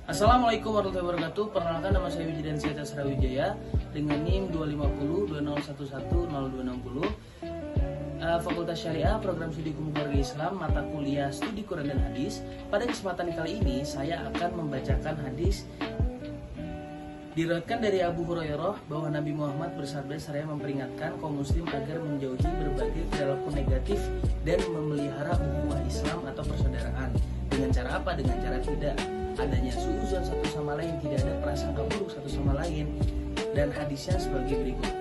Assalamualaikum warahmatullahi wabarakatuh. Perkenalkan, nama saya Wijidan Syeta Srawijaya dengan NIM 25020110260. Fakultas Syariah, Program Studi Hukum Keluarga Islam, mata kuliah Studi Quran dan Hadis. Pada kesempatan kali ini saya akan membacakan hadis diriwayatkan dari Abu Hurairah bahwa Nabi Muhammad bersabda, "Saya memperingatkan kaum muslim agar menjauhi berbagai perilaku negatif dan memelihara ukhuwah Islam atau persaudaraan." Dengan cara apa? Dengan cara tidak adanya suudzon satu sama lain, tidak ada prasangka buruk satu sama lain. Dan hadisnya sebagai berikut.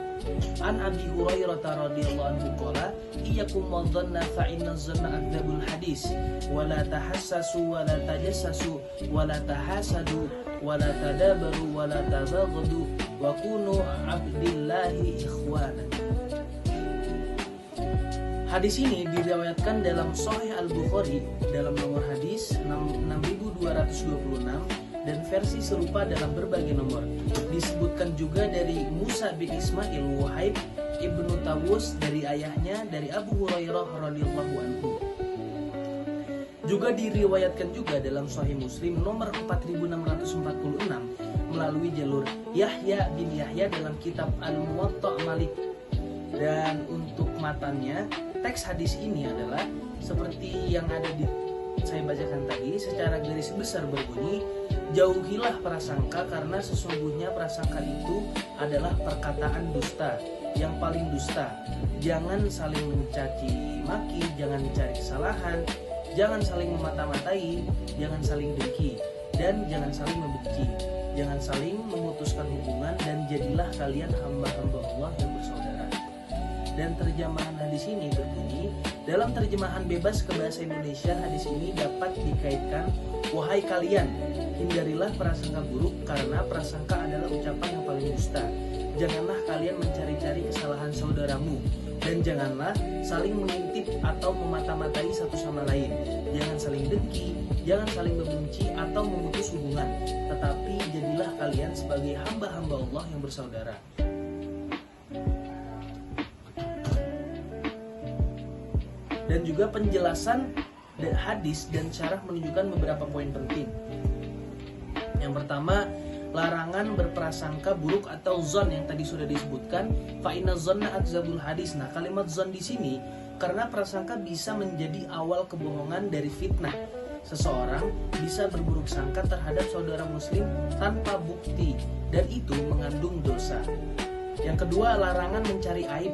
An Abi Hurairah radhiyallahu anhu qala, "Iyyakum wadh-dhanna fa inna dhanna akdzabul hadis, wa la tahassasu wa la tajassasu wa la tahasadu wa la tadabaru wa la tabaghadu wa kunu 'abdillahi ikhwana." Hadis ini diriwayatkan dalam Sahih Al-Bukhari dalam nomor hadis 6226 dan versi serupa dalam berbagai nomor. Disebutkan juga dari Musa bin Ismail Wahib ibnu Tawus dari ayahnya dari Abu Hurairah radhiyallahu anhu. Juga diriwayatkan juga dalam Sahih Muslim nomor 4646 melalui jalur Yahya bin Yahya dalam kitab Al-Muwatta' Malik. Dan untuk matanya, teks hadis ini adalah seperti yang ada di saya bacakan tadi. Secara garis besar berbunyi, "Jauhilah prasangka karena sesungguhnya prasangka itu adalah perkataan dusta, yang paling dusta. Jangan saling mencaci maki, jangan mencari kesalahan, jangan saling memata-matai, jangan saling dengki, dan jangan saling membenci. Jangan saling memutuskan hubungan, dan jadilah kalian hamba-hamba Allah yang bersaudara." Dan terjemahan hadis ini berbunyi, dalam terjemahan bebas ke bahasa Indonesia, hadis ini dapat dikaitkan, "Wahai kalian, hindarilah prasangka buruk karena prasangka adalah ucapan yang paling dusta. Janganlah kalian mencari-cari kesalahan saudaramu, dan janganlah saling mengintip atau memata-matai satu sama lain. Jangan saling dengki, jangan saling membenci atau memutus hubungan, tetapi jadilah kalian sebagai hamba-hamba Allah yang bersaudara." Dan juga penjelasan hadis dan syarah menunjukkan beberapa poin penting. Yang pertama, larangan berprasangka buruk atau zon yang tadi sudah disebutkan. Fa inna dzanna akdzabul hadis. Nah, kalimat zon di sini karena prasangka bisa menjadi awal kebohongan dari fitnah. Seseorang bisa berburuk sangka terhadap saudara muslim tanpa bukti, dan itu mengandung dosa. Yang kedua, larangan mencari aib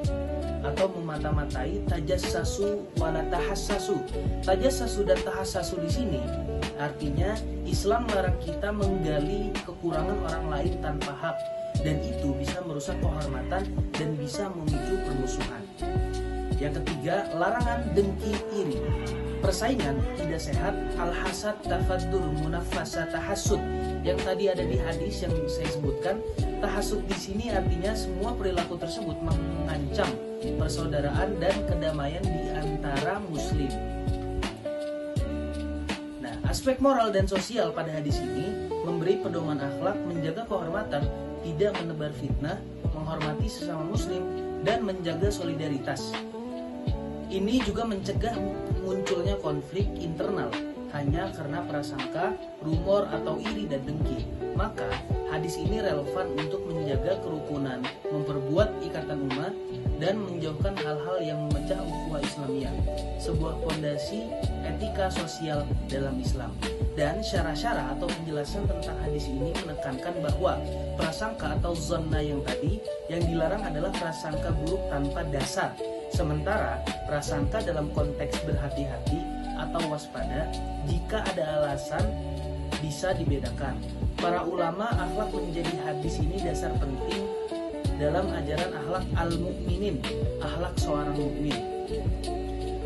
atau memata-matai, tajassasu wala tahassasu. Tajassasu dan tahassasu di sini artinya Islam melarang kita menggali kekurangan orang lain tanpa hak, dan itu bisa merusak kehormatan dan bisa memicu permusuhan. Yang ketiga, larangan dengki iri. Persaingan tidak sehat, al-hasad tafaddur munafasa tahasud. Yang tadi ada di hadis yang saya sebutkan, tahasud di sini artinya semua perilaku tersebut mengancam persaudaraan dan kedamaian di antara muslim. Nah, aspek moral dan sosial pada hadis ini memberi pedoman akhlak, menjaga kehormatan, tidak menebar fitnah, menghormati sesama muslim, dan menjaga solidaritas. Ini juga mencegah munculnya konflik internal hanya karena prasangka, rumor, atau iri dan dengki. Maka hadis ini relevan untuk menjaga kerukunan, memperbuat ikatan umat, dan menjauhkan hal-hal yang memecah ukhuwah Islamiyah, sebuah fondasi etika sosial dalam Islam. Dan syarah-syarah atau penjelasan tentang hadis ini menekankan bahwa prasangka atau zonna yang tadi yang dilarang adalah prasangka buruk tanpa dasar. Sementara prasangka dalam konteks berhati-hati atau waspada jika ada alasan bisa dibedakan. Para ulama akhlak menjadi hadis ini dasar penting dalam ajaran akhlak al-mukminin, akhlak seorang mukmin.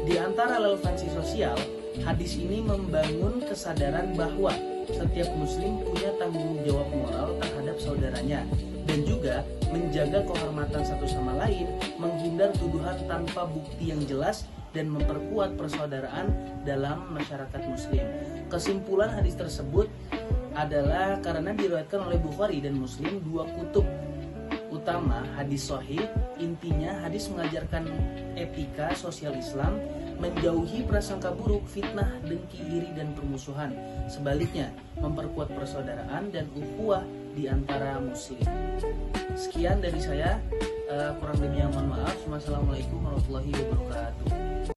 Di antara relevansi sosial, hadis ini membangun kesadaran bahwa setiap muslim punya tanggung jawab moral terhadap saudaranya, dan juga menjaga kehormatan satu sama lain, menghindar tuduhan tanpa bukti yang jelas, dan memperkuat persaudaraan dalam masyarakat muslim. Kesimpulan hadis tersebut adalah karena diriwayatkan oleh Bukhari dan Muslim, dua kutub utama hadis sahih. Intinya hadis mengajarkan etika sosial Islam menjauhi prasangka buruk, fitnah, dengki, iri, dan permusuhan. Sebaliknya, memperkuat persaudaraan dan ukhuwah di antara muslim. Sekian dari saya, kurang lebihnya mohon maaf. Wassalamualaikum warahmatullahi wabarakatuh.